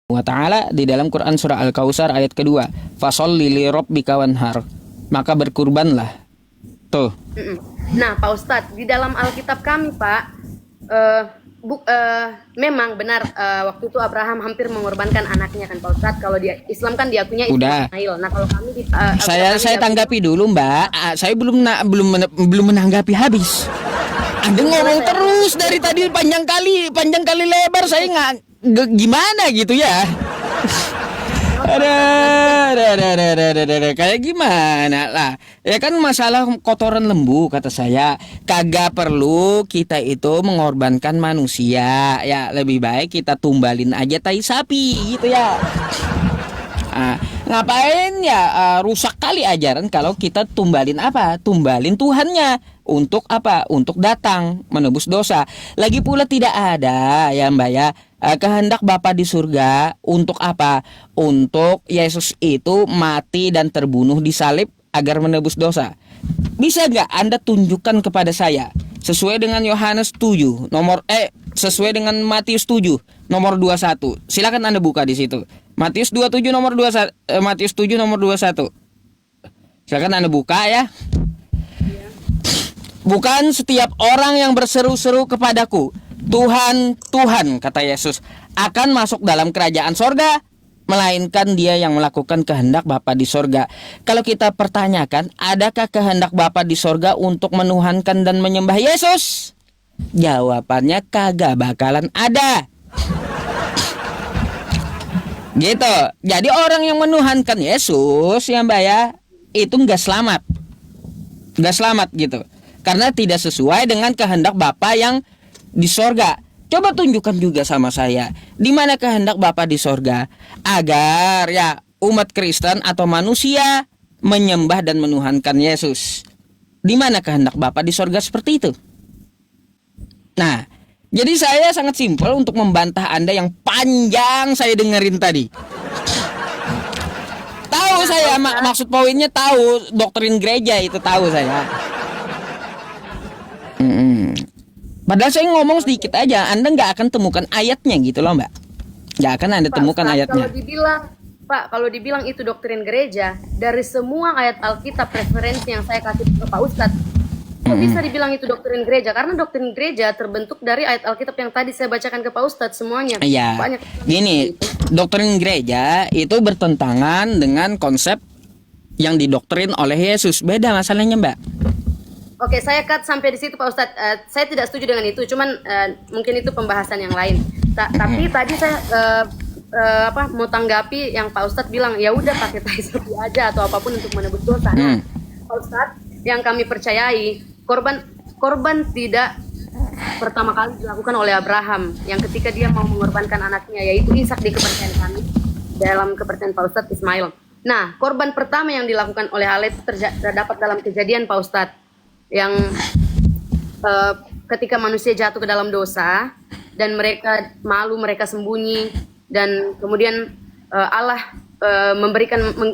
wa ta'ala di dalam Quran surah Al-Kautsar ayat kedua, fasholli li rabbika wanhar, maka berkurbanlah. Tuh. Nah, Pak Ustadz, di dalam Alkitab kami, Pak, memang benar waktu itu Abraham hampir mengorbankan anaknya kan, Pak Ustadz. Kalau di Islam kan diakunya Ismail. Nah, kalau kami di saya tanggapi dulu, Mbak. Saya belum menanggapi habis. Anda ngomong terus dari tadi panjang kali lebar, saya nggak gimana gitu ya. Ada kayak gimana lah. Ya kan masalah kotoran lembu kata saya. Kagak perlu kita itu mengorbankan manusia. Ya lebih baik kita tumbalin aja tai sapi gitu ya. Ngapain ya rusak kali ajaran kalau kita tumbalin apa? Tumbalin Tuhannya. Untuk apa? Untuk datang menebus dosa. Lagi pula tidak ada ya Mbak ya kehendak Bapa di surga untuk apa? Untuk Yesus itu mati dan terbunuh di salib agar menebus dosa. Bisa nggak Anda tunjukkan kepada saya sesuai dengan Yohanes 7 sesuai dengan Matius 7 nomor 21. Silakan Anda buka di situ. Matius 27 nomor 21, Matius 7 nomor 21. Silakan Anda buka ya. Bukan setiap orang yang berseru-seru kepadaku, Tuhan, Tuhan, kata Yesus, akan masuk dalam kerajaan sorga, melainkan dia yang melakukan kehendak Bapa di sorga. Kalau kita pertanyakan, adakah kehendak Bapa di sorga untuk menuhankan dan menyembah Yesus? Jawabannya kagak bakalan ada. Gitu. Jadi orang yang menuhankan Yesus ya Mbak ya, itu nggak selamat. Nggak selamat gitu. Karena tidak sesuai dengan kehendak Bapa yang di sorga. Coba tunjukkan juga sama saya, di mana kehendak Bapa di sorga agar ya umat Kristen atau manusia menyembah dan menuhankan Yesus. Di mana kehendak Bapa di sorga seperti itu? Nah, jadi saya sangat simpel untuk membantah Anda yang panjang saya dengerin tadi. Tahu saya maksud poinnya, tahu doktrin gereja itu tahu saya. Padahal saya ngomong sedikit aja, Anda nggak akan temukan ayatnya gitu loh Mbak. Nggak akan Anda temukan ayatnya. Kalau dibilang itu doktrin gereja, dari semua ayat Alkitab referensi yang saya kasih ke Pak Ustadz, kok bisa dibilang itu doktrin gereja? Karena doktrin gereja terbentuk dari ayat Alkitab yang tadi saya bacakan ke Pak Ustadz semuanya. Iya. Gini, doktrin gereja itu bertentangan dengan konsep yang didoktrin oleh Yesus. Beda masalahnya Mbak. Oke, saya cut sampai di situ Pak Ustadz. Saya tidak setuju dengan itu, cuman mungkin itu pembahasan yang lain. Tapi tadi saya mau tanggapi yang Pak Ustadz bilang, ya udah pakai tai sapi aja atau apapun untuk menebus dosa. Nah, Pak Ustadz, yang kami percayai, korban tidak pertama kali dilakukan oleh Abraham, yang ketika dia mau mengorbankan anaknya, yaitu Ishak di kepercayaan kami, dalam kepercayaan Pak Ustadz Ismail. Nah, korban pertama yang dilakukan oleh Allah itu terdapat dalam Kejadian Pak Ustadz, yang ketika manusia jatuh ke dalam dosa dan mereka malu, mereka sembunyi, dan kemudian Allah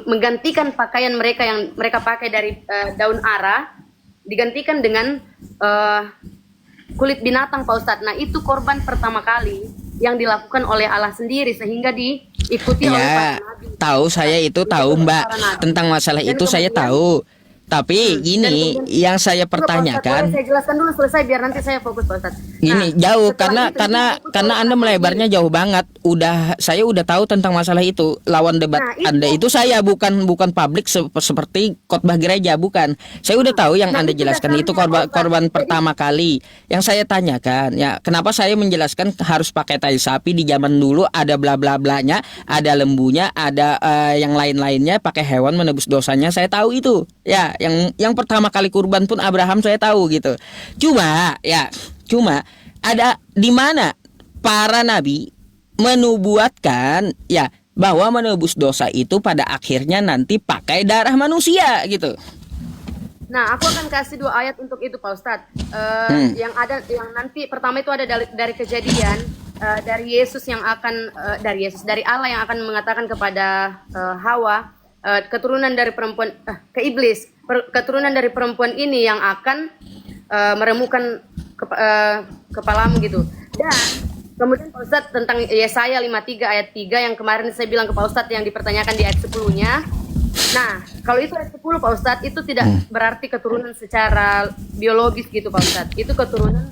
menggantikan pakaian mereka yang mereka pakai dari daun ara, digantikan dengan kulit binatang Pak Ustadz. Nah, itu korban pertama kali yang dilakukan oleh Allah sendiri sehingga diikuti oleh para nabi. Tahu saya itu tahu Mbak, tentang masalah itu saya tahu. Tapi gini, yang saya pertanyakan, boleh saya jelaskan dulu selesai biar nanti saya fokus Pak Ustadz. Gini, jauh karena Anda melebarnya jauh banget. Saya udah tahu tentang masalah itu. Lawan debat Anda itu saya bukan publik seperti khotbah gereja, bukan. Saya udah tahu yang Anda jelaskan itu korban pertama kali. Yang saya tanyakan, ya kenapa saya menjelaskan harus pakai tai sapi di zaman dulu, ada bla bla blanya, ada lembunya, ada yang lain-lainnya, pakai hewan menebus dosanya. Saya tahu itu. Ya, yang pertama kali kurban pun Abraham saya tahu gitu. Cuma ada di mana para nabi menubuatkan ya bahwa menebus dosa itu pada akhirnya nanti pakai darah manusia gitu. Nah, aku akan kasih 2 ayat untuk itu Pak Ustadz. Yang nanti pertama itu ada dari Kejadian, dari Yesus yang akan dari Allah yang akan mengatakan kepada Hawa, keturunan dari perempuan ke iblis, keturunan dari perempuan ini yang akan meremukkan kepalamu gitu. Dan Kemudian Pak Ustadz tentang Yesaya 53 ayat 3 yang kemarin saya bilang ke Pak Ustadz yang dipertanyakan di ayat 10-nya. Nah, kalau itu ayat 10 Pak Ustadz itu tidak berarti keturunan secara biologis gitu Pak Ustadz. Itu keturunan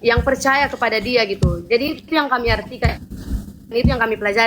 yang percaya kepada dia gitu. Jadi itu yang kami artikan, itu yang kami pelajari.